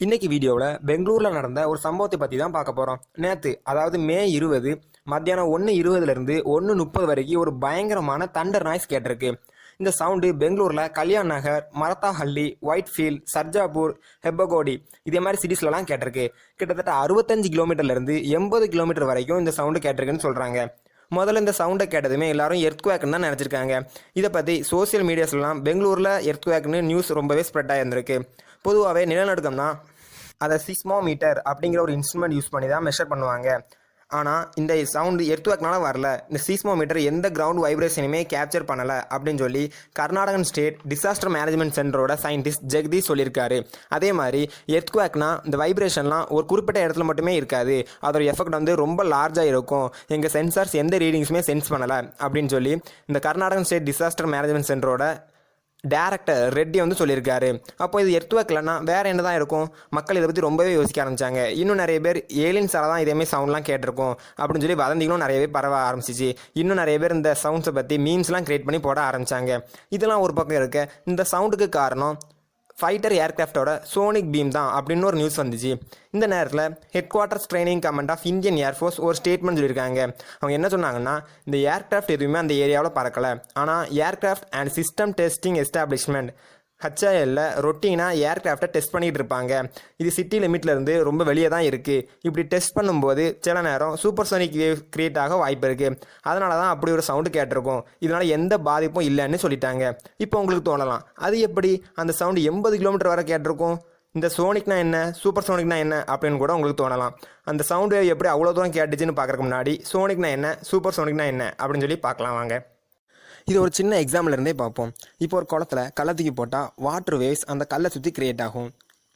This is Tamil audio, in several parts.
இன்னைக்கு வீடியோவில் பெங்களூரில் நடந்த ஒரு சம்பவத்தை பற்றி தான் பார்க்க போகிறோம். நேற்று அதாவது மே 20 மத்தியானம் 1:20 1:30 வரைக்கும் ஒரு பயங்கரமான தண்டர் நாய்ஸ் கேட்டிருக்கு. இந்த சவுண்டு பெங்களூரில் கல்யாண் நகர், மரத்தாஹள்ளி, ஒயிட்ஃபீல்ட், சர்ஜாப்பூர், ஹெப்பகோடி இதே மாதிரி சிட்டிஸ்லலாம் கேட்டிருக்கு. கிட்டத்தட்ட 65 கிலோமீட்டர்லேருந்து 80 கிலோமீட்டர் வரைக்கும் இந்த சவுண்டு கேட்டிருக்குன்னு சொல்கிறாங்க. முதல்ல இந்த சவுண்டை கேட்டதுமே எல்லாரும் எர்த்குவேக்னு தான் நினச்சிருக்காங்க. இதை பற்றி சோசியல் மீடியாஸ்லாம் பெங்களூரில் எர்த்குவேக்னு நியூஸ் ரொம்பவே ஸ்ப்ரெட் ஆகியிருந்திருக்கு. பொதுவாகவே நிலநடுக்கம்னா அதை சிஸ்மோமீட்டர் அப்படிங்கிற ஒரு இன்ஸ்ட்ருமெண்ட் யூஸ் பண்ணி தான் மெஷர் பண்ணுவாங்க. ஆனால் இந்த சவுண்டு எர்த்குவேக்னால வரல, இந்த சிஸ்மோமீட்டர் எந்த கிரவுண்ட் வைப்ரேஷனுமே கேப்சர் பண்ணலை அப்படின்னு சொல்லி கர்நாடகன் ஸ்டேட் டிசாஸ்டர் மேனேஜ்மெண்ட் சென்டரோட சயின்டிஸ்ட் ஜெகதீஷ் சொல்லியிருக்காரு. அதே மாதிரி எர்த்குவேக்னா இந்த வைப்ரேஷன்லாம் ஒரு குறிப்பிட்ட இடத்துல மட்டுமே இருக்காது, அதோட எஃபெக்ட் வந்து ரொம்ப லார்ஜாக இருக்கும், எங்கள் சென்சார்ஸ் எந்த ரீடிங்ஸுமே சென்ஸ் பண்ணலை அப்படின்னு சொல்லி இந்த கர்நாடகன் ஸ்டேட் டிசாஸ்டர் மேனேஜ்மெண்ட் சென்டரோட டேரக்டர் ரெட்டி வந்து சொல்லியிருக்காரு. அப்போ இது எர்த்குவேக்லன்னா வேறு என்ன தான் இருக்கும்? மக்கள் இதை பற்றி ரொம்பவே யோசிக்க ஆரம்பித்தாங்க. இன்னும் நிறைய பேர் ஏலியன்ஸால் தான் இதேமாதிரி சவுண்ட்லாம் கேட்டிருக்கோம் அப்படின்னு சொல்லி வதந்திகளும் நிறைய பேர் பரவ ஆரம்பிச்சிச்சு. இன்னும் நிறைய பேர் இந்த சவுண்ட்ஸை பற்றி மீம்ஸ்லாம் க்ரியேட் பண்ணி போட ஆரம்பித்தாங்க. இதெல்லாம் ஒரு பக்கம் இருக்க, இந்த சவுண்டுக்கு காரணம் ஃபைட்டர் ஏர்க்ராஃப்டோட சோனிக் பீம் தான் அப்படின்னு ஒரு நியூஸ் வந்துச்சு. இந்த நேரத்தில் headquarters training command of Indian Air Force ஒரு ஸ்டேட்மெண்ட் சொல்லியிருக்காங்க. அவங்க என்ன சொன்னாங்கன்னா, இந்த ஏர்க்ராஃப்ட் எதுவுமே அந்த ஏரியாவில் பறக்கலை, ஆனால் aircraft and system testing establishment HAL ரொட்டீனாக ஏர்க்ராஃப்டை டெஸ்ட் பண்ணிகிட்டு இருப்பாங்க. இது சிட்டி லிமிட்லேருந்து ரொம்ப வெளியே தான் இருக்குது. இப்படி டெஸ்ட் பண்ணும்போது சில நேரம் சூப்பர்சோனிக் வேவ் கிரியேட் ஆக வாய்ப்பு இருக்குது. அதனால தான் அப்படி ஒரு சவுண்டு கேட்டிருக்கும். இதனால் எந்த பாதிப்பும் இல்லைன்னு சொல்லிட்டாங்க. இப்போ உங்களுக்கு தோணலாம், அது எப்படி அந்த சவுண்டு 80 கிலோமீட்டர் வரை கேட்டிருக்கும், இந்த சோனிக்னா என்ன, சூப்பர் சோனிக்னா என்ன அப்படின்னு கூட உங்களுக்கு தோணலாம். அந்த சவுண்ட் வேவ் எப்படி அவ்வளோ தூரம் கேட்டுச்சுன்னு பார்க்குறதுக்கு முன்னாடி சோனிக்னா என்ன, சூப்பர் சோனிக்னா என்ன அப்படின்னு சொல்லி பார்க்கலாம் வாங்க. இது ஒரு சின்ன எக்ஸாம்பிள் பார்ப்போம். இப்போ ஒரு குளத்துல கல்லை தூக்கி போட்டால் வாட்டர் வேவ்ஸ் அந்த கல்லை சுற்றி கிரியேட் ஆகும்.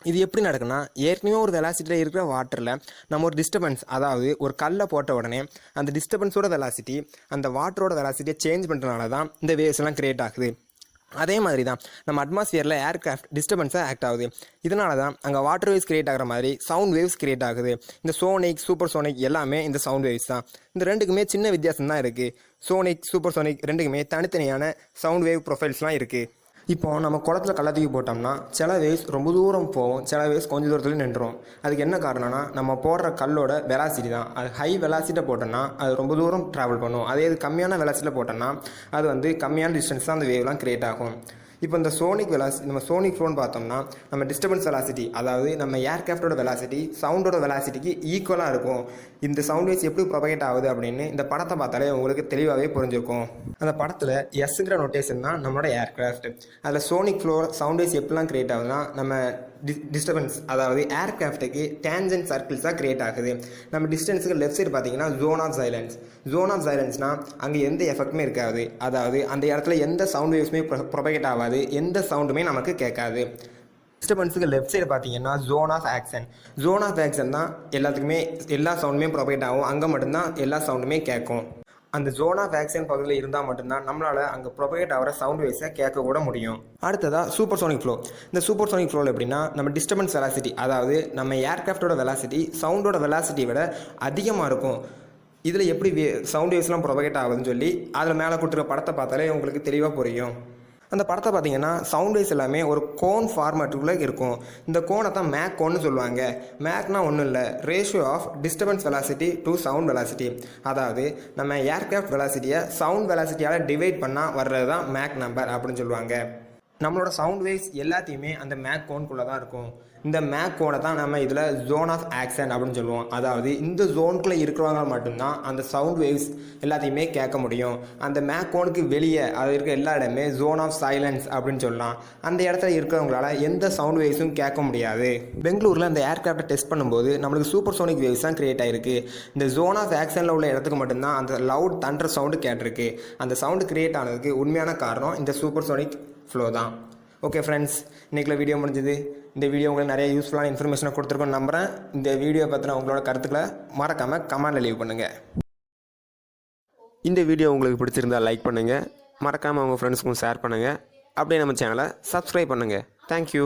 இது எப்படி நடக்குன்னா, ஏற்கனவே ஒரு வெலாசிட்டியில் இருக்கிற வாட்டரில் நம்ம ஒரு டிஸ்டர்பன்ஸ், அதாவது ஒரு கல்லை போட்ட உடனே அந்த டிஸ்டர்பன்ஸோட வெலாசிட்டி அந்த வாட்டரோட வெலாசிட்டியை சேஞ்ச் பண்ணுறதுனால தான் இந்த வேவ்ஸ் எல்லாம் கிரியேட் ஆகுது. அதே மாதிரி தான் நம்ம அட்மாஸ்பியரில் ஏர்க்ராஃப்ட் டிஸ்டர்பன்ஸாக ஆக்ட் ஆகுது. இதனால தான் அங்கே வாட்டர் வேவ்ஸ் கிரியேட் ஆகிற மாதிரி சவுண்ட் வேவ்ஸ் கிரியேட் ஆகுது. இந்த சோனிக், சூப்பர் சோனிக் எல்லாமே இந்த சவுண்ட் வேவ்ஸ் தான். இந்த ரெண்டுக்குமே சின்ன வித்தியாசம் தான் இருக்குது. சோனிக், சூப்பர் சோனிக் ரெண்டுக்குமே தனித்தனியான சவுண்ட் வேவ் ப்ரொஃபைல்ஸ்லாம் இருக்குது. இப்போது நம்ம குளத்துல கல்லை தூக்கி போட்டோம்னா சில வேவ்ஸ் ரொம்ப தூரம் போகும், சில வேவ்ஸ் கொஞ்சம் தூரத்துலேயும் நின்றுடும். அதுக்கு என்ன காரணம்னா, நம்ம போடுற கல்லோட வெலாசிட்டி தான். அது ஹை வெலாசிட்டியில் போட்டோம்னா அது ரொம்ப தூரம் ட்ராவல் பண்ணும். அதே இது கம்மியான வெலாசிட்டியில் போட்டோம்னா அது வந்து கம்மியான டிஸ்டன்ஸ் தான் அந்த வேவ்லாம் கிரியேட் ஆகும். இப்போ இந்த சோனிக் வெலாசிட்டி, நம்ம சோனிக் ஃப்ளோன்னு பார்த்தோம்னா நம்ம டிஸ்டர்பன்ஸ் வெலாசிட்டி, அதாவது நம்ம ஏர்க்ராஃப்டோட வெலாசிட்டி சவுண்டோட வெலாசிட்டிக்கு ஈக்குவலாக இருக்கும். இந்த சவுண்ட் வேவ்ஸ் எப்படி ப்ரொபகேட் ஆகுது அப்படின்னு இந்த படத்தை பார்த்தாலே உங்களுக்கு தெளிவாகவே புரிஞ்சிருக்கும். அந்த படத்தில் எஸ்ங்கிற நோட்டேஷன் தான் நம்மளோட ஏர்க்ராஃப்ட். அதில் சோனிக் ஃப்ளோ சவுண்ட் வேவ்ஸ் எப்படிலாம் கிரியேட் ஆகுதுன்னா, நம்ம டிஸ்டர்பன்ஸ், அதாவது ஏர்க்ராஃப்ட்டுக்கு டேஞ்சன்ட் சர்க்கிள்ஸாக கிரியேட் ஆகுது. நம்ம டிஸ்டன்ஸுக்கு லெஃப்ட் சைடு பார்த்தீங்கன்னா zone of silence. Zone of சைலன்ஸ்னால் அங்கே எந்த எஃபெக்ட்டுமே இருக்காது, அதாவது அந்த இடத்துல எந்த சவுண்ட் வேவ்ஸுமே ப்ரொபகேட் ஆகாது, எந்த சவுண்டுமே நமக்கு கேட்காது. டிஸ்டர்பன்ஸுக்கு லெஃப்ட் சைடு பார்த்தீங்கன்னா zone of action. Zone of action தான் எல்லாத்துக்குமே எல்லா சவுண்டுமே ப்ரொபகேட் ஆகும், அங்கே மட்டும்தான் எல்லா சவுண்டுமே கேட்கும். அந்த ஜோன் ஆஃப் ஆக்ஷன் பகுதியில் இருந்தால் மட்டும்தான் நம்மளால் அங்கே ப்ரொபகேட் ஆகிற சவுண்ட் வேவ்ஸை கேட்க கூட முடியும். அடுத்ததாக சூப்பர் சோனிக் ஃப்ளோ. இந்த சூப்பர் சோனிக் ஃப்ளோவில் எப்படின்னா, நம்ம டிஸ்டர்பன்ஸ் வெலாசிட்டி, அதாவது நம்ம ஏர்க்ராஃப்டோட வெலாசிட்டி சவுண்டோட வெலாசிட்டியை விட அதிகமாக இருக்கும். இதில் எப்படி சவுண்ட் வேவ்ஸ்லாம் ப்ரொபகேட் ஆகுதுன்னு சொல்லி அதில் மேலே கொடுத்துருக்க படத்தை பார்த்தாலே உங்களுக்கு தெளிவாக புரியும். அந்த படத்தை பார்த்தீங்கன்னா சவுண்ட் வேவ்ஸ் எல்லாமே ஒரு கோன் ஃபார்மேட்டுக்குள்ளே இருக்கும். இந்த கோனை தான் மேக் கோன்னு சொல்லுவாங்க. மேக்னா ஒன்றும் இல்லை, ratio of disturbance velocity to sound velocity. அதாவது நம்ம ஏர்க்ராஃப்ட் வெலாசிட்டியை சவுண்ட் வெலாசிட்டியால் டிவைட் பண்ணால் வர்றது தான் மேக் நம்பர் அப்படின்னு சொல்லுவாங்க. நம்மளோட சவுண்ட் வேவ்ஸ் எல்லாத்தையுமே அந்த மேக் கோனுக்குள்ளே தான் இருக்கும். இந்த மேக் கோனை தான் நம்ம இதில் ஜோன் ஆஃப் ஆக்ஷன் அப்படின்னு சொல்லுவோம். அதாவது இந்த ஜோனுக்குள்ளே இருக்கிறவங்க மட்டும்தான் அந்த சவுண்ட் வேவ்ஸ் எல்லாத்தையுமே கேட்க முடியும். அந்த மேக் கோனுக்கு வெளியே அது இருக்க எல்லா இடமே ஜோன் ஆஃப் சைலன்ஸ் அப்படின்னு சொல்லலாம். அந்த இடத்துல இருக்கிறவங்களால எந்த சவுண்ட் வேவ்ஸும் கேட்க முடியாது. பெங்களூரில் இந்த ஏர்க்ராஃப்டை டெஸ்ட் பண்ணும்போது நம்மளுக்கு சூப்பர் சோனிக் வேவ்ஸ் தான் கிரியேட் ஆகிருக்கு. இந்த ஜோன் ஆஃப் ஆக்ஷனில் உள்ள இடத்துக்கு மட்டும்தான் அந்த லவுட் தண்டர் சவுண்டு கேட்டிருக்கு. அந்த சவுண்டு கிரியேட் ஆனதுக்கு உண்மையான காரணம் இந்த சூப்பர் சோனிக் ஃப்ளோ தான். ஓகே ஃப்ரெண்ட்ஸ், இன்றைக்குள்ள வீடியோ முடிஞ்சது. இந்த வீடியோ உங்களுக்கு நிறைய யூஸ்ஃபுல்லான இன்ஃபர்மேஷனை கொடுத்துருக்கோன்னு நம்புகிறேன். இந்த வீடியோ பற்றின உங்களோட கருத்துக்களை மறக்காமல் கமெண்டில் லீவ் பண்ணுங்கள். இந்த வீடியோ உங்களுக்கு பிடிச்சிருந்தால் லைக் பண்ணுங்கள், மறக்காமல் உங்கள் ஃப்ரெண்ட்ஸுக்கும் ஷேர் பண்ணுங்கள். அப்படியே நம்ம சேனலை சப்ஸ்கிரைப் பண்ணுங்கள். தேங்க்யூ.